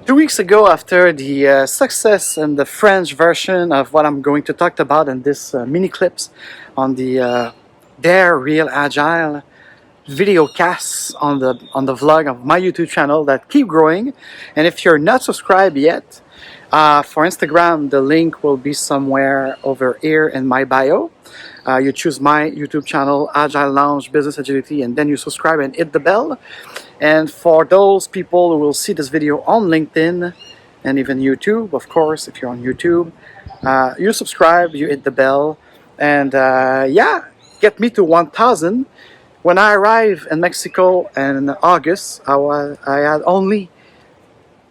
2 weeks ago, after the success and the French version of what I'm going to talk about in this mini clips on the Dare Real Agile video casts on the vlog of my YouTube channel that keep growing. And if you're not subscribed yet, for Instagram, the link will be somewhere over here in my bio. You choose my YouTube channel, Agile Lounge Business Agility, and then you subscribe and hit the bell. And for those people who will see this video on LinkedIn and even YouTube, of course, if you're on YouTube, you subscribe, you hit the bell, and yeah, get me to 1,000. When I arrived in Mexico in August, I had only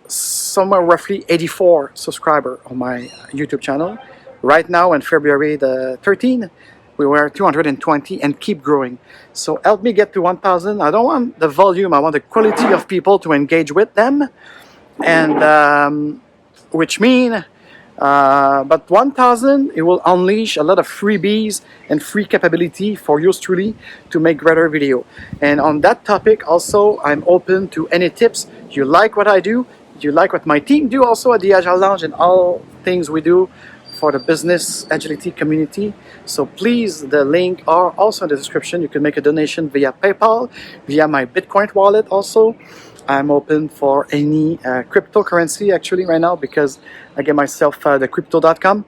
somewhere roughly 84 subscribers on my YouTube channel. Right now, in February the 13th, we were 220 and keep growing. So help me get to 1,000. I don't want the volume, I want the quality of people to engage with them. And which mean, but 1,000, it will unleash a lot of freebies and free capability for yours truly to make greater video. And on that topic also, I'm open to any tips. You like what I do, you like what my team do also at the Agile Lounge and all things we do for the business agility community. So please, the link are also in the description. You can make a donation via PayPal, via my Bitcoin wallet also. I'm open for any cryptocurrency actually right now because I get myself the crypto.com.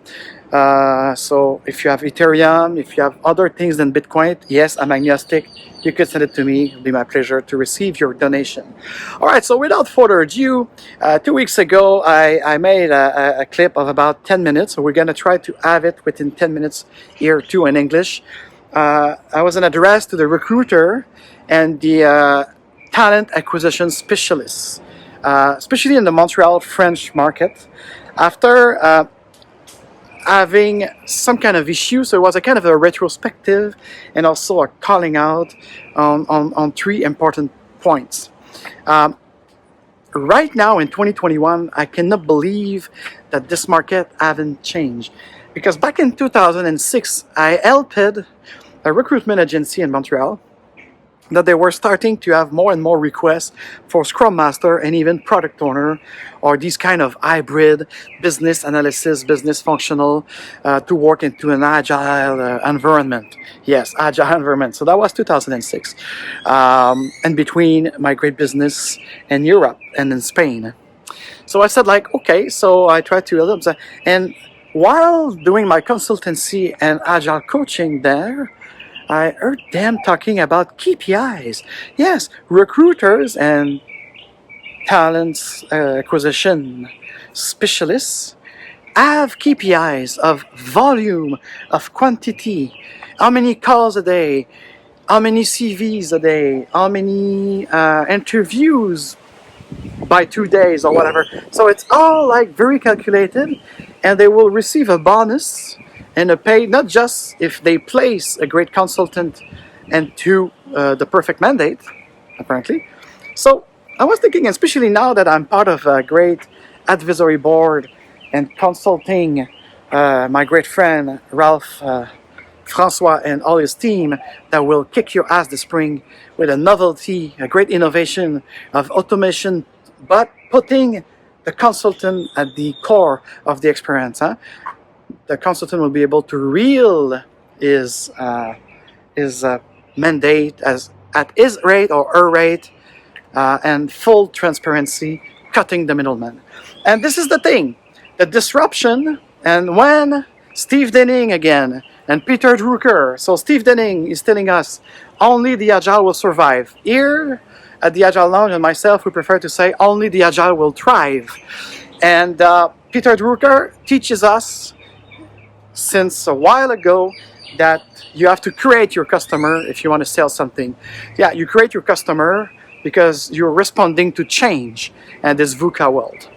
So if you have Ethereum, if you have other things than Bitcoin, yes, I'm agnostic. You can send it to me. It'll be my pleasure to receive your donation. All right, so without further ado, 2 weeks ago, I made a clip of about 10 minutes. So we're going to try to have it within 10 minutes here too in English. I was an address to the recruiter and the talent acquisition specialists, especially in the Montreal French market. After having some kind of issue, so it was a kind of a retrospective and also a calling out on three important points. Right now in 2021, I cannot believe that this market haven't changed, because back in 2006, I helped a recruitment agency in Montreal that they were starting to have more and more requests for Scrum Master and even product owner, or these kind of hybrid business analysis, business functional, to work into an agile environment. Yes, agile environment. So that was 2006. And between my great business in Europe and in Spain. So I said like, okay, so I tried to help them. And while doing my consultancy and agile coaching there, I heard them talking about KPIs. Yes, recruiters and talent acquisition specialists have KPIs of volume, of quantity, how many calls a day, how many CVs a day, how many interviews by 2 days or whatever. So it's all like very calculated, and they will receive a bonus and a pay, not just if they place a great consultant into the perfect mandate, apparently. So I was thinking, especially now that I'm part of a great advisory board and consulting my great friend Ralph Francois and all his team that will kick your ass this spring with a novelty, a great innovation of automation, but putting the consultant at the core of the experience. The consultant will be able to reel his mandate as at his rate or her rate, and full transparency, cutting the middleman. And this is the thing, the disruption. And when Steve Denning again and Peter Drucker, so Steve Denning is telling us only the Agile will survive. Here at the Agile Lounge and myself, we prefer to say only the Agile will thrive. And Peter Drucker teaches us since a while ago that you have to create your customer if you want to sell something. Yeah, you create your customer because you're responding to change and this VUCA world.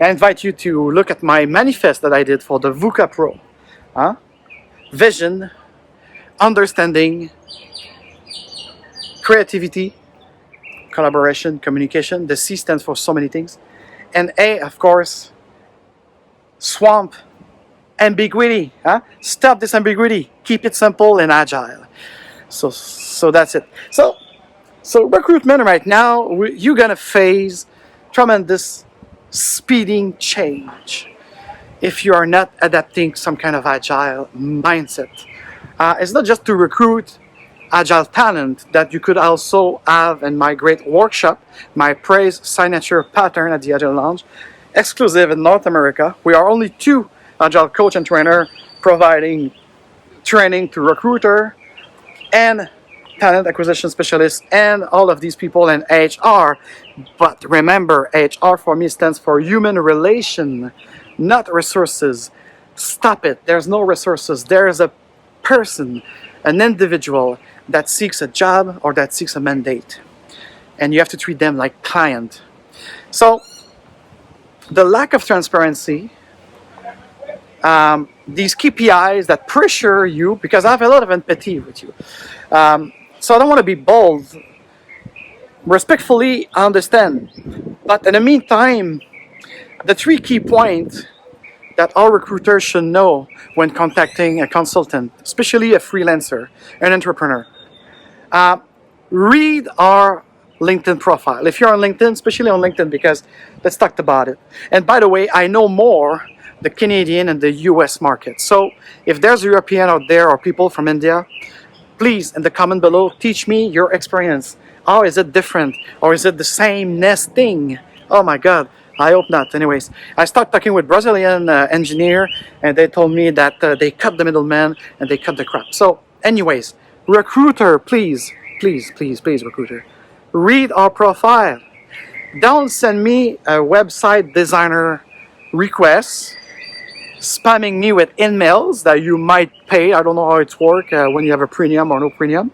I invite you to look at my manifest that I did for the VUCA Pro. Vision, understanding, creativity, collaboration, communication. The C stands for so many things. And A, of course, swamp, ambiguity. Stop this ambiguity. Keep it simple and agile. So that's it. So recruitment right now, you're gonna face tremendous speeding change if you are not adapting some kind of agile mindset. It's not just to recruit agile talent that you could also have in my great workshop, my praise signature pattern at the Agile Lounge, exclusive in North America. We are only 2 agile coach and trainer providing training to recruiter and talent acquisition specialists and all of these people in HR. But remember, HR for me stands for human relation, not resources. Stop it. There's no resources. There is a person, an individual that seeks a job or that seeks a mandate. And you have to treat them like client. So the lack of transparency, these KPIs that pressure you, because I have a lot of empathy with you. So I don't want to be bold. Respectfully, I understand. But in the meantime, the 3 key points that all recruiters should know when contacting a consultant, especially a freelancer, an entrepreneur. Read our LinkedIn profile. If you're on LinkedIn, especially on LinkedIn, because let's talk about it. And by the way, I know more the Canadian and the US market. So if there's a European out there or people from India, please, in the comment below, teach me your experience. How is it different? Or is it the same thing? Oh my God, I hope not. Anyways, I started talking with Brazilian engineer, and they told me that they cut the middleman and they cut the crap. So anyways, recruiter, please, recruiter, read our profile. Don't send me a website designer request, spamming me with emails that you might pay. I don't know how it's work when you have a premium or no premium.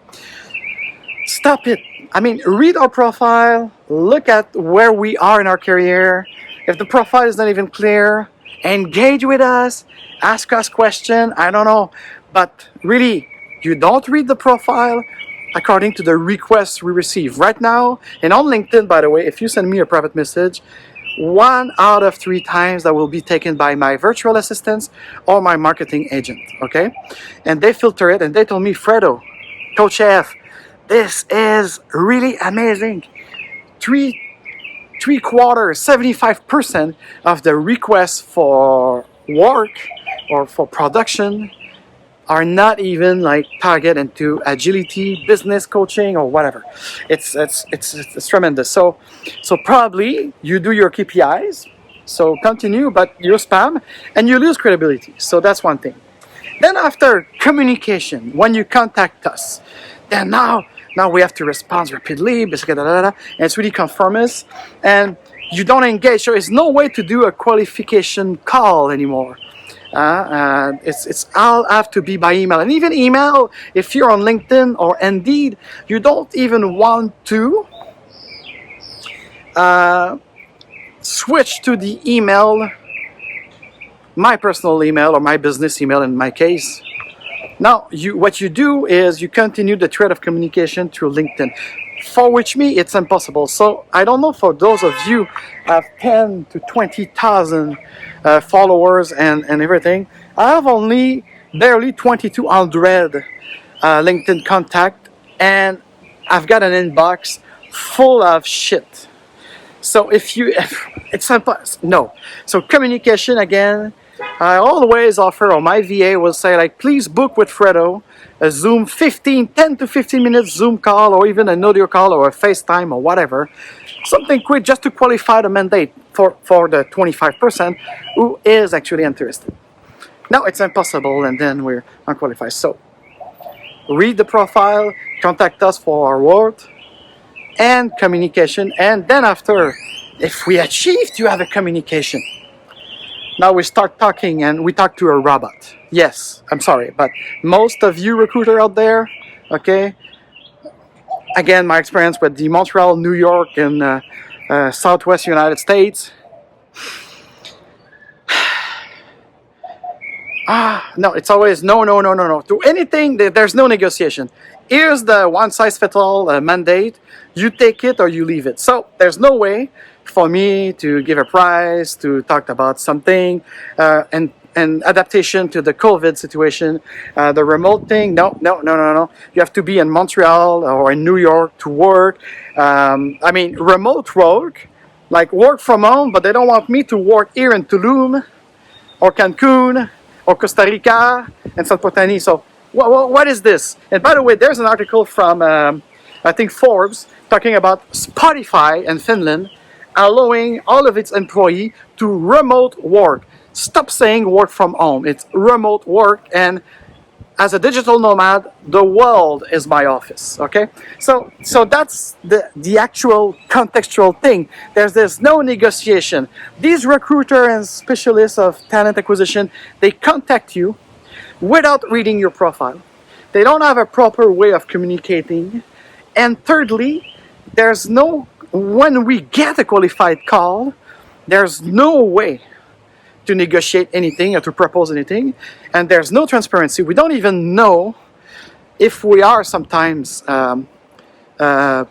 Stop it. I mean, read our profile, look at where we are in our career. If the profile is not even clear, engage with us, ask us questions, I don't know. But really, you don't read the profile according to the requests we receive. Right now, and on LinkedIn, by the way, if you send me a private message, 1 out of 3 times that will be taken by my virtual assistants or my marketing agent, okay? And they filter it and they told me, Fredo, Coach F, this is really amazing. Three quarters, 75% of the requests for work or for production are not even like target into agility, business coaching, or whatever. It's tremendous. So probably you do your KPIs, so continue, but you spam and you lose credibility. So that's one thing. Then after communication, when you contact us, then now we have to respond rapidly, and it's really conformist, and you don't engage. So there's no way to do a qualification call anymore. It's all have to be by email, and even email, if you're on LinkedIn or Indeed, you don't even want to switch to the email, my personal email or my business email in my case. Now, what you do is you continue the thread of communication through LinkedIn, for which me it's impossible. So I don't know for those of you have 10 to 20,000 followers and everything. I have only barely 2,200 LinkedIn contact, and I've got an inbox full of shit. So it's impossible. No. So communication again. I always offer, or my VA will say, like, please book with Fredo a Zoom 10 to 15 minutes Zoom call, or even an audio call or a FaceTime or whatever. Something quick just to qualify the mandate for the 25% who is actually interested. Now it's impossible, and then we're unqualified. So read the profile, contact us for our work and communication, and then after, if we achieve to have a communication, now we start talking, and we talk to a robot. Yes, I'm sorry, but most of you recruiter out there, okay? Again, my experience with the Montreal, New York, and Southwest United States. No, it's always no. To anything, there's no negotiation. Here's the one-size-fits-all mandate. You take it or you leave it. So there's no way for me to give a price, to talk about something, and adaptation to the COVID situation, the remote thing. No. You have to be in Montreal or in New York to work. Remote work, like work from home, but they don't want me to work here in Tulum or Cancun or Costa Rica and San Potani. So what is this? And by the way, there's an article from I think Forbes talking about Spotify in Finland allowing all of its employees to remote work. Stop saying work from home. It's remote work, and as a digital nomad, the world is my office. Okay, so that's the actual contextual thing. There's no negotiation. These recruiter and specialists of talent acquisition, they contact you without reading your profile. They don't have a proper way of communicating. And thirdly, there's no, when we get a qualified call, there's no way to negotiate anything or to propose anything, and there's no transparency. We don't even know if we are sometimes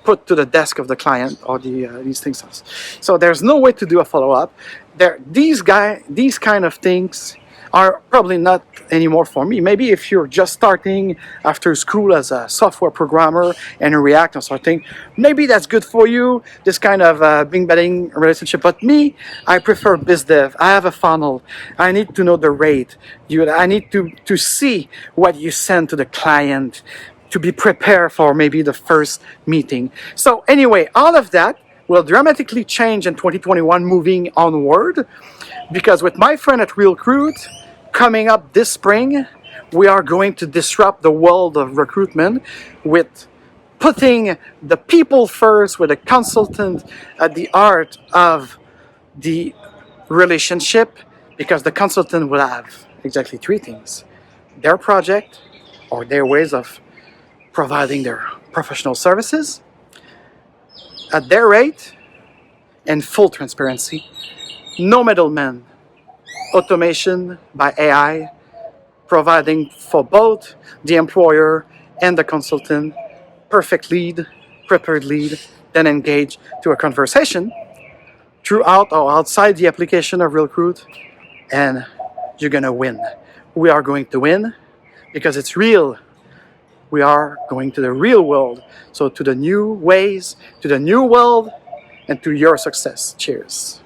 put to the desk of the client or these things. So there's no way to do a follow-up. These kind of things are probably not anymore for me. Maybe if you're just starting after school as a software programmer and in React and something, maybe that's good for you, this kind of bing-bang relationship. But me, I prefer biz dev. I have a funnel. I need to know the rate. I need to see what you send to the client, to be prepared for maybe the first meeting. So anyway, all of that will dramatically change in 2021 moving onward, because with my friend at Real Recruit, coming up this spring, we are going to disrupt the world of recruitment with putting the people first, with a consultant at the heart of the relationship, because the consultant will have exactly three things: their project or their ways of providing their professional services at their rate and full transparency, no middleman, automation by AI, providing for both the employer and the consultant perfect lead, prepared lead, then engage to a conversation throughout or outside the application of Real Recruit, and you're gonna win. We are going to win because it's real. We are going to the real world, so to the new ways, to the new world, and to your success. Cheers.